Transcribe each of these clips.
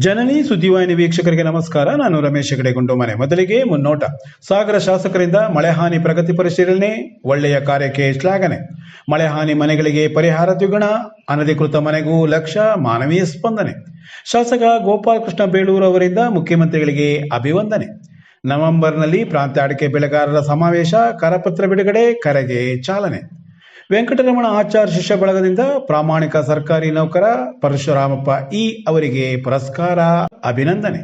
ಜನನಿ ಸುದ್ದಿವಾಹಿನಿ ವೀಕ್ಷಕರಿಗೆ ನಮಸ್ಕಾರ. ನಾನು ರಮೇಶ್ ಹೆಗಡೆ ಗುಂಡೂಮನೆ. ಮೊದಲಿಗೆ ಮುನ್ನೋಟ. ಸಾಗರ ಶಾಸಕರಿಂದ ಮಳೆ ಹಾನಿ ಪ್ರಗತಿ ಪರಿಶೀಲನೆ, ಒಳ್ಳೆಯ ಕಾರ್ಯಕ್ಕೆ ಶ್ಲಾಘನೆ. ಮಳೆ ಹಾನಿ ಮನೆಗಳಿಗೆ ಪರಿಹಾರ ದ್ವಿಗುಣ, ಅನಧಿಕೃತ ಮನೆಗೂ ಲಕ್ಷ, ಮಾನವೀಯ ಸ್ಪಂದನೆ. ಶಾಸಕ ಗೋಪಾಲ್ ಕೃಷ್ಣ ಬೇಳೂರು ಅವರಿಂದ ಮುಖ್ಯಮಂತ್ರಿಗಳಿಗೆ ಅಭಿವಂದನೆ. ನವೆಂಬರ್ನಲ್ಲಿ ಪ್ರಾಂತ್ಯ ಅಡಿಕೆ ಬೆಳೆಗಾರರ ಸಮಾವೇಶ, ಕರಪತ್ರ ಬಿಡುಗಡೆ, ಕರೆಗೆ ಚಾಲನೆ. ವೆಂಕಟರಮಣ ಆಚಾರ್ ಶಿಷ್ಯ ಬಳಗದಿಂದ ಪ್ರಾಮಾಣಿಕ ಸರ್ಕಾರಿ ನೌಕರ ಪರಶುರಾಮಪ್ಪ ಇ ಅವರಿಗೆ ಪುರಸ್ಕಾರ, ಅಭಿನಂದನೆ.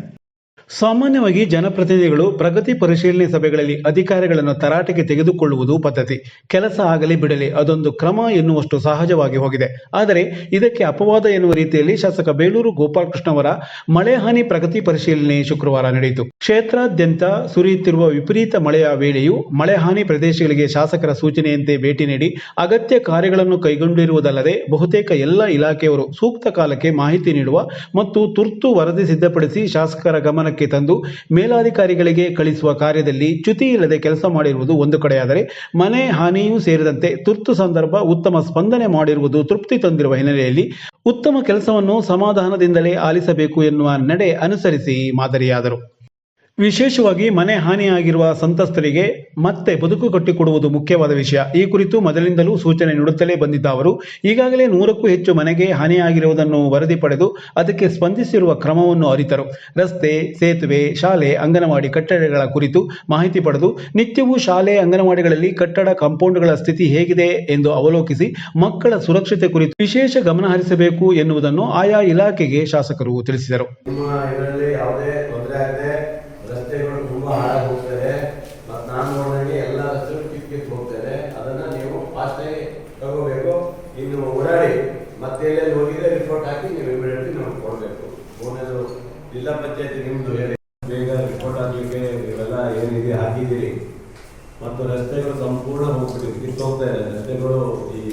ಸಾಮಾನ್ಯವಾಗಿ ಜನಪ್ರತಿನಿಧಿಗಳು ಪ್ರಗತಿ ಪರಿಶೀಲನೆ ಸಭೆಗಳಲ್ಲಿ ಅಧಿಕಾರಿಗಳನ್ನು ತರಾಟೆಗೆ ತೆಗೆದುಕೊಳ್ಳುವುದು ಪದ್ಧತಿ. ಕೆಲಸ ಆಗಲಿ ಬಿಡಲಿ ಅದೊಂದು ಕ್ರಮ ಎನ್ನುವಷ್ಟು ಸಹಜವಾಗಿ ಹೋಗಿದೆ. ಆದರೆ ಇದಕ್ಕೆ ಅಪವಾದ ಎನ್ನುವ ರೀತಿಯಲ್ಲಿ ಶಾಸಕ ಬೇಳೂರು ಗೋಪಾಲಕೃಷ್ಣ ಅವರ ಮಳೆ ಹಾನಿ ಪ್ರಗತಿ ಪರಿಶೀಲನೆ ಶುಕ್ರವಾರ ನಡೆಯಿತು. ಕ್ಷೇತ್ರಾದ್ಯಂತ ಸುರಿಯುತ್ತಿರುವ ವಿಪರೀತ ಮಳೆಯ ವೇಳೆಯೂ ಮಳೆ ಹಾನಿ ಪ್ರದೇಶಗಳಿಗೆ ಶಾಸಕರ ಸೂಚನೆಯಂತೆ ಭೇಟಿ ನೀಡಿ ಅಗತ್ಯ ಕಾರ್ಯಗಳನ್ನು ಕೈಗೊಂಡಿರುವುದಲ್ಲದೆ ಬಹುತೇಕ ಎಲ್ಲ ಇಲಾಖೆಯವರು ಸೂಕ್ತ ಕಾಲಕ್ಕೆ ಮಾಹಿತಿ ನೀಡುವ ಮತ್ತು ತುರ್ತು ವರದಿ ಸಿದ್ಧಪಡಿಸಿ ಶಾಸಕರ ಗಮನಕ್ಕೆ ತಂದು ಮೇಲಾಧಿಕಾರಿಗಳಿಗೆ ಕಳಿಸುವ ಕಾರ್ಯದಲ್ಲಿ ಚ್ಯುತಿ ಇಲ್ಲದೆ ಕೆಲಸ ಮಾಡಿರುವುದು ಒಂದು ಕಡೆಯಾದರೆ, ಮನೆ ಹಾನಿಯೂ ಸೇರಿದಂತೆ ತುರ್ತು ಸಂದರ್ಭ ಉತ್ತಮ ಸ್ಪಂದನೆ ಮಾಡಿರುವುದು ತೃಪ್ತಿ ತಂದಿರುವ ಹಿನ್ನೆಲೆಯಲ್ಲಿ ಉತ್ತಮ ಕೆಲಸವನ್ನು ಸಮಾಧಾನದಿಂದಲೇ ಆಲಿಸಬೇಕು ಎನ್ನುವ ನಡೆ ಅನುಸರಿಸಿ ಮಾದರಿಯಾದರು. ವಿಶೇಷವಾಗಿ ಮನೆ ಹಾನಿಯಾಗಿರುವ ಸಂತ್ರಸ್ತರಿಗೆ ಮತ್ತೆ ಬದುಕು ಕಟ್ಟಿಕೊಡುವುದು ಮುಖ್ಯವಾದ ವಿಷಯ. ಈ ಕುರಿತು ಮೊದಲಿಂದಲೂ ಸೂಚನೆ ನೀಡುತ್ತಲೇ ಬಂದಿದ್ದ ಅವರು ಈಗಾಗಲೇ 100ಕ್ಕೂ ಹೆಚ್ಚು ಮನೆಗೆ ಹಾನಿಯಾಗಿರುವುದನ್ನು ವರದಿ ಪಡೆದು ಅದಕ್ಕೆ ಸ್ಪಂದಿಸಿರುವ ಕ್ರಮವನ್ನು ಅರಿತರು. ರಸ್ತೆ, ಸೇತುವೆ, ಶಾಲೆ, ಅಂಗನವಾಡಿ ಕಟ್ಟಡಗಳ ಕುರಿತು ಮಾಹಿತಿ ಪಡೆದು ನಿತ್ಯವೂ ಶಾಲೆ, ಅಂಗನವಾಡಿಗಳಲ್ಲಿ ಕಟ್ಟಡ ಕಾಂಪೌಂಡ್ಗಳ ಸ್ಥಿತಿ ಹೇಗಿದೆ ಎಂದು ಅವಲೋಕಿಸಿ ಮಕ್ಕಳ ಸುರಕ್ಷತೆ ಕುರಿತು ವಿಶೇಷ ಗಮನ ಹರಿಸಬೇಕು ಎನ್ನುವುದನ್ನು ಆಯಾ ಇಲಾಖೆಗೆ ಶಾಸಕರು ತಿಳಿಸಿದರು. ರಸ್ತೆಗಳು ತುಂಬಾ ಹಾಳಾಗಿ ಹೋಗ್ತದೆ ಮತ್ತು ನಾನು ನೋಡಿದಂಗೆ ಎಲ್ಲ ರಸ್ತೆಗಳು ಕಿತ್ತು ಹೋಗ್ತದೆ. ಅದನ್ನ ನೀವು ಫಾಸ್ಟಾಗಿ ತಗೋಬೇಕು. ಇನ್ನು ಓಡಾಡಿ ಮತ್ತೆ ಎಲ್ಲೆಲ್ಲಿ ಹೋಗಿದ್ರೆ ರಿಪೋರ್ಟ್ ಹಾಕಿ ನೀವು ಇಮಿಡಿಯೇಟ್ಲಿ ನಮ್ಗೆ ಕೊಡಬೇಕು. ಫೋನದು ಜಿಲ್ಲಾ ಪಂಚಾಯತಿ ನಿಮ್ಮದು ಹೇಳಿ ಬೇಗ ರಿಪೋರ್ಟ್ ಹಾಕಲಿಕ್ಕೆ ಇವೆಲ್ಲ ಏನಿದೆ ಹಾಕಿದ್ದೀರಿ. ಮತ್ತು ರಸ್ತೆಗಳು ಸಂಪೂರ್ಣ ಹೋಗ್ಬಿಟ್ಟು ಕಿತ್ತು ಹೋಗ್ತಾ ಇದೆ. ರಸ್ತೆಗಳು ಈ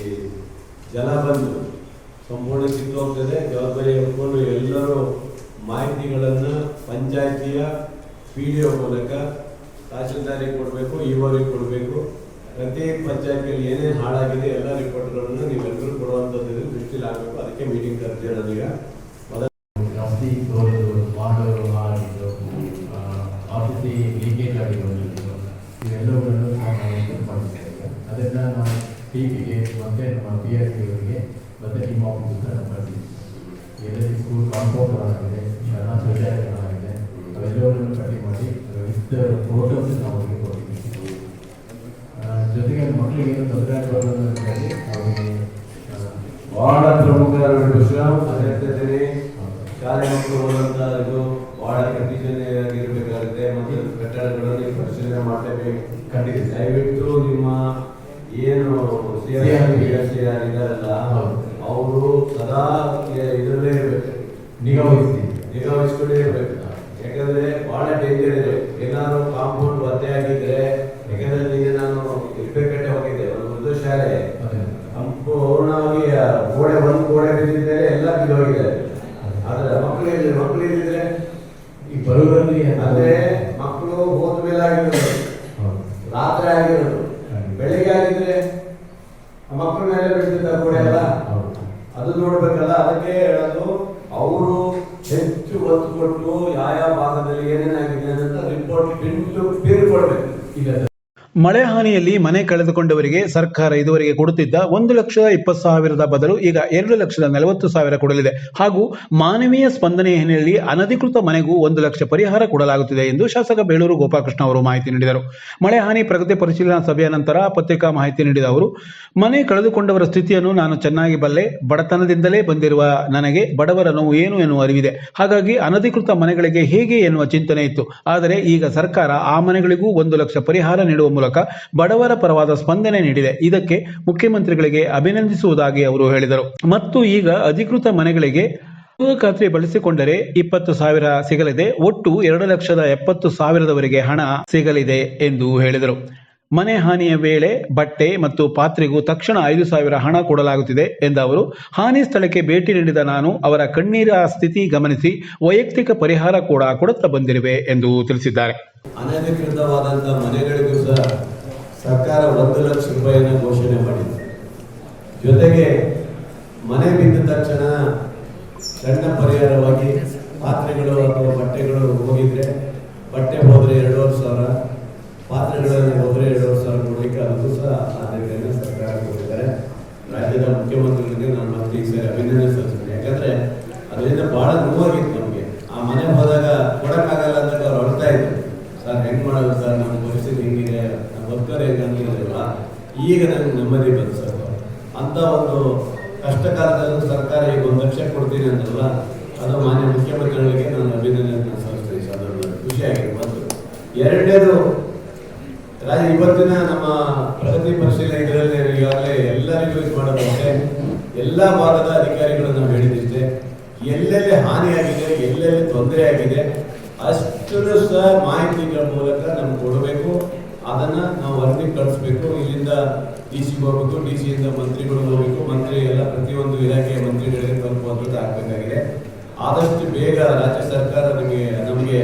ಜಲ ಬಂದು ಸಂಪೂರ್ಣ ಕಿತ್ತು ಹೋಗ್ತದೆ. ಜವಾಬ್ದಾರಿ ಹೊತ್ಕೊಂಡು ಎಲ್ಲರೂ ಮಾಹಿತಿಗಳನ್ನು ಪಂಚಾಯತಿಯ PDO ಮೂಲಕ ತಹಶೀಲ್ದಾರಿಗೆ ಕೊಡಬೇಕು, ಇಒಗೆ ಕೊಡಬೇಕು. ಪ್ರತಿ ಪಂಚಾಯತಿಯಲ್ಲಿ ಏನೇನು ಹಾಳಾಗಿದೆ ಎಲ್ಲ ರಿಪೋರ್ಟ್ಗಳನ್ನು ನೀವೆಲ್ಲರೂ ಕೊಡುವಂಥದ್ದು ದೃಷ್ಟಿಲಿ ಆಗಬೇಕು. ಅದಕ್ಕೆ ಮೀಟಿಂಗ್ ಕರೆದಿರೋದು. ಈಗ ಜಾಸ್ತಿ ಮಾಡೋರು ಹಾಳಾಗಿದ್ದು, ಆಫೀಸಿ ಲೀಕೇಜ್ ಆಗಿರೋದು, ಇವೆಲ್ಲವುಗಳನ್ನು ನಾವು ಮಾಡಿದ್ದೇವೆ. ಅದನ್ನು ನಾವು TPಗೆ ಮತ್ತು ನಮ್ಮ PRC ಅವರಿಗೆ ಮತ್ತು ಟೀಮ್ ಆಫೀಸ್ ನಾವು ಮಾಡ್ತೀವಿ. ಎಲ್ಲರಿಗೂ ಸ್ಕೂಲ್ ಕಾಂಪೌಂಡ್ ಆಗಿದೆ, ಶಾಲಾ ಶೌಚಾಲಯಗಳಾಗಿದೆ, ಅವೆಲ್ಲವನ್ನು ಪಟ್ಟಿ ಮಾಡಿ ವಿತ್ ಫೋಟೋಸ್ ನಾವು ಅವರಿಗೆ ಕೊಡ್ತೀವಿ. ಜೊತೆಗೆ ಮಕ್ಕಳಿಗೆ ಏನು ತೊಂದರೆ ಆಗಬಾರ್ದು ಅವರಿಗೆ ಬಹಳ ಪ್ರಮುಖ ವಿಷಯ. ಅದೇ ಶಾಲೆ ಮಕ್ಕಳು ಹೋದಂತ ಇದು ಬಹಳ ಕಂಡೀಷನ್ ಆಗಿರಬೇಕಾಗುತ್ತೆ. ಮತ್ತು ಕಟ್ಟಡಗಳಲ್ಲಿ ಪರಿಶೀಲನೆ ಮಾಡಲೇಬೇಕು. ಖಂಡಿತ ದಯವಿಟ್ಟು ನಿಮ್ಮ ಏನು CR ಇದಾರಲ್ಲ ಅವರು ಸದಾ ಇದರಲ್ಲೇ ಇರಬೇಕು, ನಿಗಾವಹಿಸ್ಕೊಂಡೇ ಇರಬೇಕು. ಯಾಕಂದ್ರೆ ಬಹಳ ಡೇಂಜರ್ ಇದೆ. ಏನಾದ್ರು ಕಾಂಪೌಂಡ್ ಒತ್ತೆ ಆಗಿದ್ರೆ, ಯಾಕಂದ್ರೆ ಈಗ ನಾನು ಇರ್ಬೇಕಟ್ಟೆ ಹೋಗಿದ್ದೆ ಒಂದು ಉರ್ದು ಶಾಲೆ, ಸಂಪೂರ್ಣವಾಗಿ ಒಂದು ಗೋಡೆ ಬಿದ್ದಿದ್ದಾರೆ, ಎಲ್ಲ ಬಿದ್ದೋಗಿದ್ದಾರೆ. ಆದ್ರೆ ಮಕ್ಕಳು ಇಲ್ಲಿದ್ರೆ ಈ ಬರುವಲ್ಲಿ ಅಂದ್ರೆ ಮಕ್ಕಳು ಹೋದ ಮೇಲೆ ಆಗಿರೋದು, ರಾತ್ರಿ ಆಗಿರೋದು, ಬೆಳಿಗ್ಗೆ ಆಗಿದ್ರೆ ಮಕ್ಕಳ ಮೇಲೆ ಬಿಡ್ತಿದ್ದ ಗೋಡೆ ಅಲ್ಲ, ಅದು ನೋಡ್ಬೇಕಲ್ಲ. ಅದಕ್ಕೆ ಹೇಳೋದು ಅವರು ಹೆಚ್ಚು ಒತ್ತು ಕೊಟ್ಟು ಯಾವ ಭಾಗದಲ್ಲಿ ಏನೇನಾಗಿದೆ ಅಂತ ರಿಪೋರ್ಟ್ ಕೊಡ್ಬೇಕು. ಇಲ್ಲ ಮಳೆ ಹಾನಿಯಲ್ಲಿ ಮನೆ ಕಳೆದುಕೊಂಡವರಿಗೆ ಸರ್ಕಾರ ಇದುವರೆಗೆ ಕೊಡುತ್ತಿದ್ದ 1,20,000 ಬದಲು ಈಗ 2,40,000 ಕೊಡಲಿದೆ. ಹಾಗೂ ಮಾನವೀಯ ಸ್ಪಂದನೆಯ ಹಿನ್ನೆಲೆಯಲ್ಲಿ ಅನಧಿಕೃತ ಮನೆಗೂ 1 ಲಕ್ಷ ಪರಿಹಾರ ಕೊಡಲಾಗುತ್ತಿದೆ ಎಂದು ಶಾಸಕ ಬೇಳೂರು ಗೋಪಾಲಕೃಷ್ಣ ಅವರು ಮಾಹಿತಿ ನೀಡಿದರು. ಮಳೆ ಹಾನಿ ಪ್ರಗತಿ ಪರಿಶೀಲನಾ ಸಭೆಯ ನಂತರ ಪತ್ರಿಕಾ ಮಾಹಿತಿ ನೀಡಿದ ಅವರು, ಮನೆ ಕಳೆದುಕೊಂಡವರ ಸ್ಥಿತಿಯನ್ನು ನಾನು ಚೆನ್ನಾಗಿ ಬಲ್ಲೆ. ಬಡತನದಿಂದಲೇ ಬಂದಿರುವ ನನಗೆ ಬಡವರ ನೋವು ಏನು ಎನ್ನುವ ಅರಿವಿದೆ. ಹಾಗಾಗಿ ಅನಧಿಕೃತ ಮನೆಗಳಿಗೆ ಹೇಗೆ ಎನ್ನುವ ಚಿಂತನೆ ಇತ್ತು. ಆದರೆ ಈಗ ಸರ್ಕಾರ ಆ ಮನೆಗಳಿಗೂ 1 ಲಕ್ಷ ಪರಿಹಾರ ನೀಡುವ ಮೂಲಕ ಬಡವರ ಪರವಾದ ಸ್ಪಂದನೆ ನೀಡಿದೆ. ಇದಕ್ಕೆ ಮುಖ್ಯಮಂತ್ರಿಗಳಿಗೆ ಅಭಿನಂದಿಸುವುದಾಗಿ ಅವರು ಹೇಳಿದರು. ಮತ್ತು ಈಗ ಅಧಿಕೃತ ಮನೆಗಳಿಗೆ ಖಾತ್ರಿ ಬಳಸಿಕೊಂಡರೆ 20,000 ಸಿಗಲಿದೆ. ಒಟ್ಟು 2,70,000 ಹಣ ಸಿಗಲಿದೆ ಎಂದು ಹೇಳಿದರು. ಮನೆ ಹಾನಿಯ ವೇಳೆ ಬಟ್ಟೆ ಮತ್ತು ಪಾತ್ರೆಗೂ ತಕ್ಷಣ 5,000 ಹಣ ಕೊಡಲಾಗುತ್ತಿದೆ ಎಂದ ಅವರು, ಹಾನಿ ಸ್ಥಳಕ್ಕೆ ಭೇಟಿ ನೀಡಿದ ನಾನು ಅವರ ಕಣ್ಣೀರ ಸ್ಥಿತಿ ಗಮನಿಸಿ ವೈಯಕ್ತಿಕ ಪರಿಹಾರ ಕೂಡ ಕೊಡುತ್ತಾ ಬಂದಿರುವೆ ಎಂದು ತಿಳಿಸಿದ್ದಾರೆ. ಅನಧಿಕೃತವಾದಂತಹ ಮನೆಗಳಿಗೂ ಸಹ ಸರ್ಕಾರ 1 ಲಕ್ಷ ರೂಪಾಯಿನ ಘೋಷಣೆ ಮಾಡಿದೆ. ಜೊತೆಗೆ ಮನೆ ಬಿದ್ದ ತಕ್ಷಣ ಸಣ್ಣ ಪರಿಹಾರವಾಗಿ ಪಾತ್ರೆಗಳು ಅಥವಾ ಬಟ್ಟೆಗಳು ಹೋಗಿದ್ರೆ ಬಟ್ಟೆ ಹೋದರೆ 2,500, ಪಾತ್ರೆಗಳಲ್ಲಿ ಹೋದರೆ 2,500 ಕೊಡಲಿಕ್ಕೆ ಅದಕ್ಕೂ ಸಹ ಆದ್ಯತೆಯನ್ನು ಸರ್ಕಾರ ಕೊಟ್ಟಿದ್ದಾರೆ. ರಾಜ್ಯದ ಮುಖ್ಯಮಂತ್ರಿಗಳಿಗೆ ನಾನು ಮತ್ತೆ ಈ ಸರಿ ಅಭಿನಂದನೆ ಸಲ್ಲಿಸ್ತೇನೆ. ಯಾಕಂದ್ರೆ ಅದರಿಂದ ಬಹಳ ನೋವಾಗಿತ್ತು ನಮಗೆ. ಆ ಮನೆ ಹೋದಾಗ ಕೊಡಕ್ಕಾಗಲ್ಲ ಅಂದಾಗ ಅವ್ರು ಹೊರಡ್ತಾ ಇದ್ರು, ಸರ್ ಹೆಂಗ್ ಮಾಡೋದು ಸರ್, ನಮ್ಮ ಪರಿಸ್ಥಿತಿ ಹೆಂಗಿದೆ, ನಮ್ಮ ವರ್ಕರ್ ಹೆಂಗಿರಲಿಲ್ಲ. ಈಗ ನನಗೆ ನೆಮ್ಮದಿ ಬಂತು ಸರ್. ಅಂತ ಒಂದು ಕಷ್ಟ ಕಾಲದಲ್ಲೂ ಸರ್ಕಾರ ಈಗ 1 ಲಕ್ಷ ಕೊಡ್ತೀನಿ ಅಂತಲ್ಲ, ಅದು ಮಾನ್ಯ ಮುಖ್ಯಮಂತ್ರಿಗಳಿಗೆ ನಾನು ಅಭಿನಂದನೆ ಸಲ್ಲಿಸ್ತೀನಿ ಸರ್. ಖುಷಿಯಾಗಿದೆ. ಮತ್ತು ಎರಡನೇದು, ಇವತ್ತಿನ ನಮ್ಮ ಪ್ರಗತಿ ಪರಿಶೀಲನೆ ಇದರಲ್ಲಿ ಈಗಾಗಲೇ ಎಲ್ಲರಿಗೂ ಇದು ಮಾಡೋದಂತೆ ಎಲ್ಲ ಭಾಗದ ಅಧಿಕಾರಿಗಳು ನಾವು ಹೇಳಿದಿಷ್ಟೇ, ಎಲ್ಲೆಲ್ಲಿ ಹಾನಿಯಾಗಿದೆ, ಎಲ್ಲೆಲ್ಲಿ ತೊಂದರೆ ಆಗಿದೆ ಅಷ್ಟು ಸಹ ಮಾಹಿತಿಗಳ ಮೂಲಕ ನಮ್ಗೆ ಕೊಡಬೇಕು. ಅದನ್ನು ನಾವು ವರದಿ ಕಳಿಸ್ಬೇಕು. ಇಲ್ಲಿಂದ DC ಹೋಗ್ಬೇಕು, DC-ಯಿಂದ ಮಂತ್ರಿಗಳು ಹೋಗ್ಬೇಕು, ಮಂತ್ರಿ ಎಲ್ಲ ಪ್ರತಿಯೊಂದು ಇಲಾಖೆಯ ಮಂತ್ರಿಗಳಿಗೆ ತಲುಪುವಂಥದ್ದು ಆಗಬೇಕಾಗಿದೆ. ಆದಷ್ಟು ಬೇಗ ರಾಜ್ಯ ಸರ್ಕಾರ ನಮಗೆ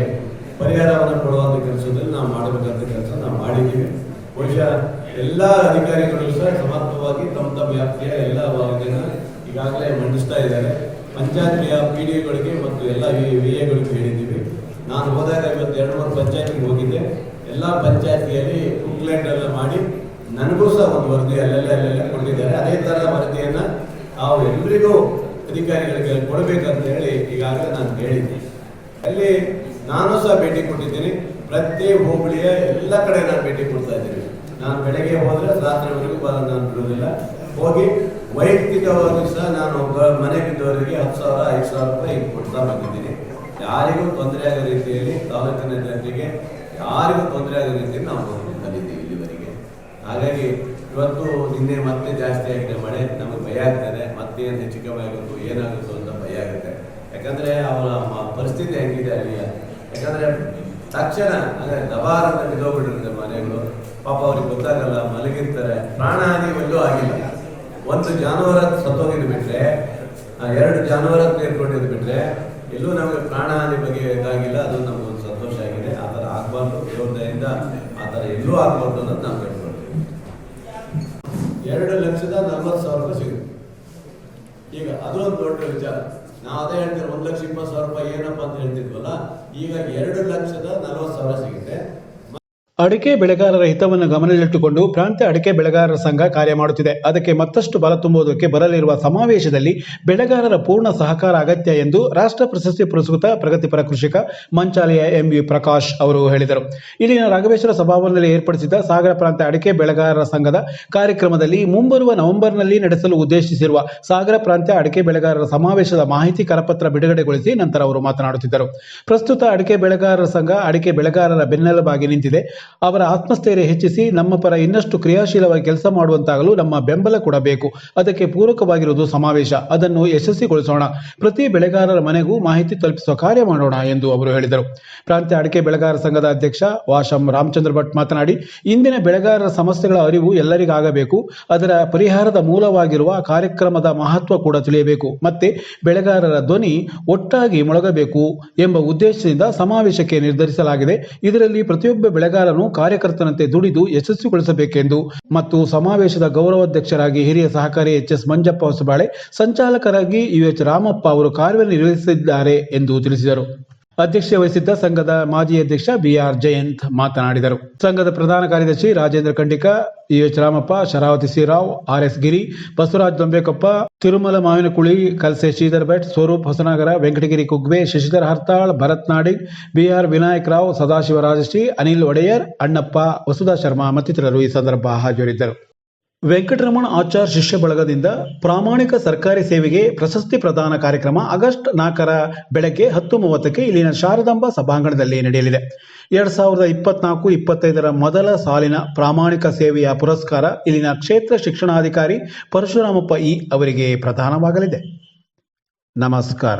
ಪರಿಹಾರವನ್ನು ಕೊಡುವಂಥ ಕೆಲಸದಲ್ಲಿ ನಾವು ಮಾಡಬೇಕಂತ ಕೆಲಸ ನಾವು ಮಾಡಿದ್ದೀವಿ. ಬಹುಶಃ ಎಲ್ಲ ಅಧಿಕಾರಿಗಳು ಸಹ ಸಮರ್ಥವಾಗಿ ತಮ್ಮ ವ್ಯಾಪ್ತಿಯ ಎಲ್ಲ ವರದಿಯನ್ನು ಈಗಾಗಲೇ ಮಂಡಿಸ್ತಾ ಇದ್ದಾರೆ. ಪಂಚಾಯತ್ PDOಗಳಿಗೆ ಮತ್ತು ಎಲ್ಲ VA-ಗಳಿಗೂ ಹೇಳಿದ್ದೀವಿ. ನಾನು ಹೋದಾಗ ಇವತ್ತು 2-3 ಪಂಚಾಯತ್ಗೆ ಹೋಗಿದ್ದೆ. ಎಲ್ಲ ಪಂಚಾಯತ್ಗಳಲ್ಲಿ ಬುಕ್ಲೆಟ್ ಎಲ್ಲ ಮಾಡಿ ನನಗೂ ಸಹ ಒಂದು ವರದಿ ಅಲ್ಲೆಲ್ಲ ಕೊಟ್ಟಿದ್ದಾರೆ. ಅದೇ ಥರ ವರದಿಯನ್ನು ನಾವು ಎಲ್ರಿಗೂ ಅಧಿಕಾರಿಗಳಿಗೆ ಕೊಡಬೇಕಂತ ಹೇಳಿ ಈಗಾಗಲೇ ನಾನು ಹೇಳಿದ್ದೆ. ಅಲ್ಲಿ ನಾನು ಸಹ ಭೇಟಿ ಕೊಟ್ಟಿದ್ದೀನಿ. ಪ್ರತಿ ಹೋಬಳಿಯ ಎಲ್ಲ ಕಡೆ ನಾನು ಭೇಟಿ ಕೊಡ್ತಾ ಇದ್ದೀನಿ. ನಾನು ಬೆಳಗ್ಗೆ ಹೋದರೆ ರಾತ್ರಿವರೆಗೂ ನಾನು ಬಿಡೋದಿಲ್ಲ. ಹೋಗಿ ವೈಯಕ್ತಿಕವಾಗಿ ಸಹ ನಾನು ಮನೆ ಬಿದ್ದವರಿಗೆ 10,000, 5,000 ರೂಪಾಯಿ ಕೊಡ್ತಾ ಬಂದಿದ್ದೀನಿ. ಯಾರಿಗೂ ತೊಂದರೆ ಆಗೋ ರೀತಿಯಲ್ಲಿ, ತಾಲೂಕಿನ ಜನತೆಗೆ ಯಾರಿಗೂ ತೊಂದರೆ ಆಗೋ ರೀತಿಯಲ್ಲಿ ನಾವು ಬಂದಿದ್ದೀವಿ ಇಲ್ಲಿವರೆಗೆ. ಹಾಗಾಗಿ ಇವತ್ತು ನಿನ್ನೆ ಮತ್ತೆ ಜಾಸ್ತಿ ಆಗಿದೆ ಮಳೆ, ನಮಗೆ ಭಯ ಆಗ್ತದೆ. ಮತ್ತೇನು ಹೆಚ್ಚು ಕಮ್ಮಿ ಆಗುತ್ತೋ ಏನಾಗುತ್ತೋ ಅಂತ ಭಯ ಆಗುತ್ತೆ. ಯಾಕಂದರೆ ಅವರ ಪರಿಸ್ಥಿತಿ ಹೆಂಗಿದೆ ಅಲ್ಲಿಯ. ಯಾಕಂದರೆ ತಕ್ಷಣ ಅಂದರೆ ದಬಾರದ ಬಿದ್ದೋಗ್ಬಿಟ್ಟಿರುತ್ತೆ ಮನೆಗಳು. ಪಾಪ ಅವ್ರಿಗೆ ಗೊತ್ತಾಗಲ್ಲ, ಮಲಗಿರ್ತಾರೆ. ಪ್ರಾಣಹಾನಿ ಎಲ್ಲೂ ಆಗಿಲ್ಲ. ಒಂದು ಜಾನುವಾರು ಸತ್ತೋಗಿದ್ದು ಬಿಟ್ಟರೆ, 2 ಜಾನುವಾರು ತೀರ್ಕೊಂಡಿದ್ದು ಬಿಟ್ಟರೆ ಎಲ್ಲೂ ನಮಗೆ ಪ್ರಾಣಹಾನಿ ಬಗ್ಗೆ ಇದಾಗಿಲ್ಲ. ಅದು ನಮಗೊಂದು ಸಂತೋಷ ಆಗಿದೆ. ಆ ಥರ ಆಗಬಾರ್ದು, ದೇವತೆಯಿಂದ ಆ ಥರ ಎಲ್ಲೂ ಆಗಬಾರ್ದು ಅನ್ನೋದು ನಾವು ಕೇಳ್ಕೊಳ್ತೀವಿ. 2,40,000 ರೂಪಾಯಿ ಸಿಗುತ್ತೆ. ಈಗ ಅದು ಒಂದು ದೊಡ್ಡ ವಿಚಾರ. ನಾವು ಅದೇ ಹೇಳ್ತೀವಿ, 1,20,000 ರೂಪಾಯಿ ಏನಪ್ಪ ಅಂತ ಹೇಳ್ತಿದ್ವಲ್ಲ, ಈಗ 2,40,000 ಸಿಗುತ್ತೆ. ಅಡಿಕೆ ಬೆಳೆಗಾರರ ಹಿತವನ್ನು ಗಮನದಲ್ಲಿಟ್ಟುಕೊಂಡು ಪ್ರಾಂತ್ಯ ಅಡಿಕೆ ಬೆಳೆಗಾರರ ಸಂಘ ಕಾರ್ಯ ಮಾಡುತ್ತಿದೆ. ಅದಕ್ಕೆ ಮತ್ತಷ್ಟು ಬಲ ತುಂಬುವುದಕ್ಕೆ ಬರಲಿರುವ ಸಮಾವೇಶದಲ್ಲಿ ಬೆಳೆಗಾರರ ಪೂರ್ಣ ಸಹಕಾರ ಅಗತ್ಯ ಎಂದು ರಾಷ್ಟ್ರ ಪ್ರಶಸ್ತಿ ಪುರಸ್ಕೃತ ಪ್ರಗತಿಪರ ಕೃಷಿಕ ಮಂಚಾಲೆಯ MV ಪ್ರಕಾಶ್ ಅವರು ಹೇಳಿದರು. ಇಲ್ಲಿನ ರಾಘವೇಶ್ವರ ಸಭಾಭವನದಲ್ಲಿ ಏರ್ಪಡಿಸಿದ್ದ ಸಾಗರ ಪ್ರಾಂತ್ಯ ಅಡಿಕೆ ಬೆಳೆಗಾರರ ಸಂಘದ ಕಾರ್ಯಕ್ರಮದಲ್ಲಿ ಮುಂಬರುವ ನವೆಂಬರ್ನಲ್ಲಿ ನಡೆಸಲು ಉದ್ದೇಶಿಸಿರುವ ಸಾಗರ ಪ್ರಾಂತ್ಯ ಅಡಿಕೆ ಬೆಳೆಗಾರರ ಸಮಾವೇಶದ ಮಾಹಿತಿ ಕರಪತ್ರ ಬಿಡುಗಡೆಗೊಳಿಸಿ ನಂತರ ಅವರು ಮಾತನಾಡುತ್ತಿದ್ದರು. ಪ್ರಸ್ತುತ ಅಡಿಕೆ ಬೆಳೆಗಾರರ ಸಂಘ ಅಡಿಕೆ ಬೆಳೆಗಾರರ ಬೆನ್ನೆಲುಬಾಗಿ ನಿಂತಿದೆ. ಅವರ ಆತ್ಮಸ್ಥೈರ್ಯ ಹೆಚ್ಚಿಸಿ ನಮ್ಮ ಪರ ಇನ್ನಷ್ಟು ಕ್ರಿಯಾಶೀಲವಾಗಿ ಕೆಲಸ ಮಾಡುವಂತಾಗಲು ನಮ್ಮ ಬೆಂಬಲ ಕೊಡಬೇಕು. ಅದಕ್ಕೆ ಪೂರಕವಾಗಿರುವುದು ಸಮಾವೇಶ. ಅದನ್ನು ಯಶಸ್ವಿಗೊಳಿಸೋಣ. ಪ್ರತಿ ಬೆಳೆಗಾರರ ಮನೆಗೂ ಮಾಹಿತಿ ತಲುಪಿಸುವ ಕಾರ್ಯ ಮಾಡೋಣ ಎಂದು ಅವರು ಹೇಳಿದರು. ಪ್ರಾಂತ್ಯ ಅಡಿಕೆ ಬೆಳೆಗಾರರ ಸಂಘದ ಅಧ್ಯಕ್ಷ ವಾಶಂ ರಾಮಚಂದ್ರ ಭಟ್ ಮಾತನಾಡಿ, ಇಂದಿನ ಬೆಳೆಗಾರರ ಸಮಸ್ಯೆಗಳ ಅರಿವು ಎಲ್ಲರಿಗಾಗಬೇಕು. ಅದರ ಪರಿಹಾರದ ಮೂಲವಾಗಿರುವ ಕಾರ್ಯಕ್ರಮದ ಮಹತ್ವ ಕೂಡ ತಿಳಿಯಬೇಕು. ಮತ್ತೆ ಬೆಳೆಗಾರರ ಧ್ವನಿ ಒಟ್ಟಾಗಿ ಮೊಳಗಬೇಕು ಎಂಬ ಉದ್ದೇಶದಿಂದ ಸಮಾವೇಶಕ್ಕೆ ನಿರ್ಧರಿಸಲಾಗಿದೆ. ಇದರಲ್ಲಿ ಪ್ರತಿಯೊಬ್ಬ ಬೆಳೆಗಾರನು ಕಾರ್ಯಕರ್ತನಂತೆ ದುಡಿದು ಯಶಸ್ವಿಗೊಳಿಸಬೇಕೆಂದು ಮತ್ತು ಸಮಾವೇಶದ ಗೌರವಾಧ್ಯಕ್ಷರಾಗಿ ಹಿರಿಯ ಸಹಕಾರಿ HS ಮಂಜಪ್ಪ ಹೊಸಬಾಳೆ, ಸಂಚಾಲಕರಾಗಿ UH ರಾಮಪ್ಪ ಅವರು ಕಾರ್ಯನಿರ್ವಹಿಸಿದ್ದಾರೆ ಎಂದು ತಿಳಿಸಿದರು. ಅಧ್ಯಕ್ಷತೆ ವಹಿಸಿದ್ದ ಸಂಘದ ಮಾಜಿ ಅಧ್ಯಕ್ಷ BR ಜಯಂತ್ ಮಾತನಾಡಿದರು. ಸಂಘದ ಪ್ರಧಾನ ಕಾರ್ಯದರ್ಶಿ ರಾಜೇಂದ್ರ ಖಂಡಿಕ, UH ರಾಮಪ್ಪ, ಶರಾವತಿ ಸಿರಾವ್, RS ಗಿರಿ, ಬಸವರಾಜ್ ದೊಂಬೇಕೊಪ್ಪ, ತಿರುಮಲ ಮಾವಿನಕುಳಿ, ಕಲ್ಸೆ ಶ್ರೀಧರ್ ಭಟ್, ಸ್ವರೂಪ್ ಹೊಸನಗರ, ವೆಂಕಟಗಿರಿ ಕುಗ್ವೆ, ಶಶಿಧರ್ ಹರ್ತಾಳ್, ಭರತ್ ನಾಡಿಗ್, BR ವಿನಾಯಕ್ ರಾವ್, ಸದಾಶಿವ ರಾಜಶ್ರೀ, ಅನಿಲ್ ಒಡೆಯರ್, ಅಣ್ಣಪ್ಪ, ವಸುಧಾ ಶರ್ಮಾ ಮತ್ತಿತರರು ಈ ಸಂದರ್ಭ ಹಾಜರಿದ್ದರು. ವೆಂಕಟರಮಣ ಆಚಾರ್ ಶಿಷ್ಯ ಬಳಗದಿಂದ ಪ್ರಾಮಾಣಿಕ ಸರ್ಕಾರಿ ಸೇವೆಗೆ ಪ್ರಶಸ್ತಿ ಪ್ರದಾನ ಕಾರ್ಯಕ್ರಮ ಆಗಸ್ಟ್ 4 ಬೆಳಗ್ಗೆ 10:30 ಇಲ್ಲಿನ ಶಾರದಾಂಬಾ ಸಭಾಂಗಣದಲ್ಲಿ ನಡೆಯಲಿದೆ. 2024-25 ಮೊದಲ ಸಾಲಿನ ಪ್ರಾಮಾಣಿಕ ಸೇವೆಯ ಪುರಸ್ಕಾರ ಇಲ್ಲಿನ ಕ್ಷೇತ್ರ ಶಿಕ್ಷಣಾಧಿಕಾರಿ ಪರಶುರಾಮಪ್ಪ ಅವರಿಗೆ ಪ್ರದಾನವಾಗಲಿದೆ. ನಮಸ್ಕಾರ.